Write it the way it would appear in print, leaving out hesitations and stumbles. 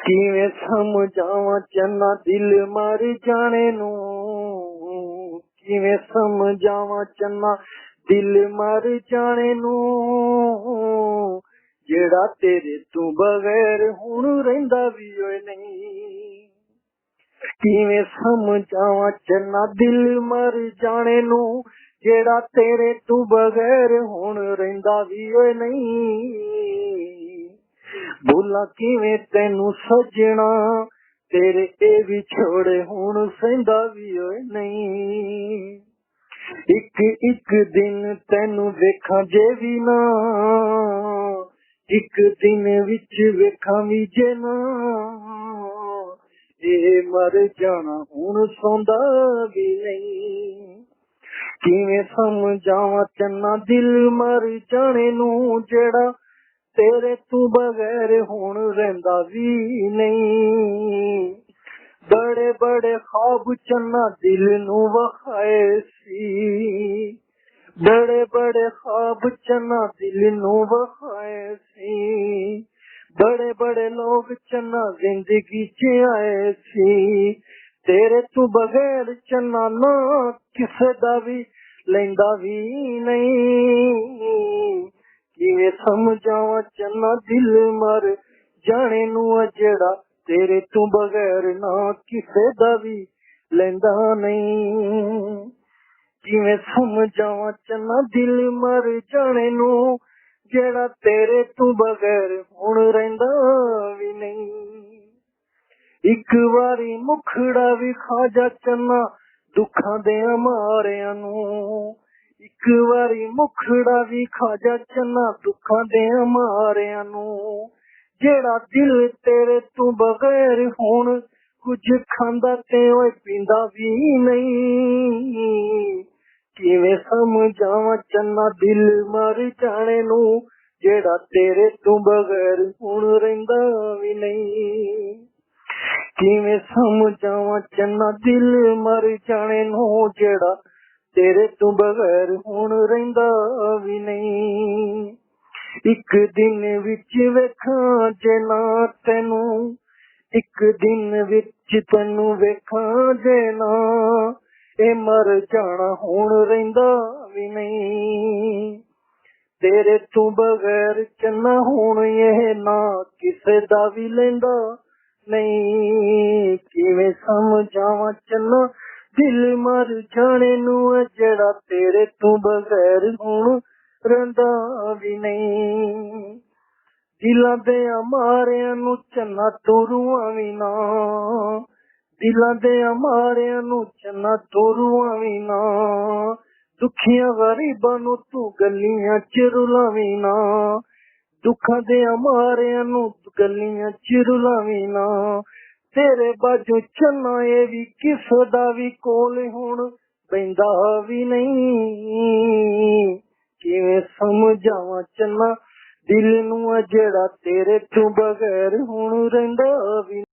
किवें समझावां चन्ना दिल मर जाने नू, किवें समझावां चन्ना दिल मर जाने नू, जेड़ा तेरे तू बगैर हुण रहिंदा भी ओए नहीं। किवें समझावां चन्ना दिल मर जाने नू, जेड़ा तेरे तू बगैर हुण रहिंदा भी ओए नहीं। बोला किवें तेनू सजना तेरे ए विछोड़े हुण सहिंदा भी ओए नहीं। एक एक दिन तेनू वेखां जे भी ना, एक दिन विच वेखां भी जे ना, ए मर जाना हुण सौंदा भी नहीं। किवें समझावां चन्ना दिल मर जाने नू, जेड़ा तेरे तू बगैर हुण रहिंदा भी नहीं। बड़े बड़े ख्वाब चन्ना दिल नू वखाए सी, बड़े बड़े ख्वाब चन्ना दिल नू वखाए सी, बड़े बड़े लोग चन्ना जिंदगी च आए सी। तेरे तू बगैर चन्ना ना किसे दा भी लैंदा भी नहीं। किवें समझावां चन्ना दिल मर जाने नू, जेड़ा तेरे तू बगैर ना किसे दा भी लैंदा नहीं। किवें समझावां चन्ना दिल मर जाने नू, जेड़ा तेरे तू बगैर हुण रहिंदा भी नहीं। एक वारी मुखड़ा भी खा जा चन्ना दुखां दे मारियां नू, एक वारी मुखड़ा भी खा जा चन्ना दुखां दे मारियां नू, जेड़ा दिल तेरे तू बगैर हुण कुछ खांदा ते ओए पींदा भी नहीं। किवें समझावां चन्ना दिल मर जाने नू, जेड़ा तेरे तू बगैर हुण रहिंदा भी नहीं। किवें समझावां चन्ना दिल मर जाने नू, जेड़ा तेरे तू बगैर हुण रहिंदा भी नहीं। एक दिन विच वेखां जे ना तेनू, एक दिन विच तेनू वेखां जे ना, ए मर जाना हुण रहिंदा भी नहीं। तेरे तू बगैर चन्ना हुण ये ना किसे दा भी लैंदा नहीं। किवें समझावां चन्ना दिल मर जाने नू, जेड़ा तेरे तू बगैर हुण रहिंदा भी नहीं। दिलां दे मारियां नू चन्ना तू रूआं भी ना, दिलां दे मारियां नू चन्ना तू रूआं भी ना, दुखियां गरीबां नू तू गलियां च रुलावी ना, दुखां दे मारियां नू गलियां च रुलावी ना। तेरे बाजू चन्ना ए भी किसे दा भी कोल हुण बैंदा भी नहीं। किवें समझावां चन्ना दिल नू, जेड़ा तेरे तू बगैर हुण रहिंदा भी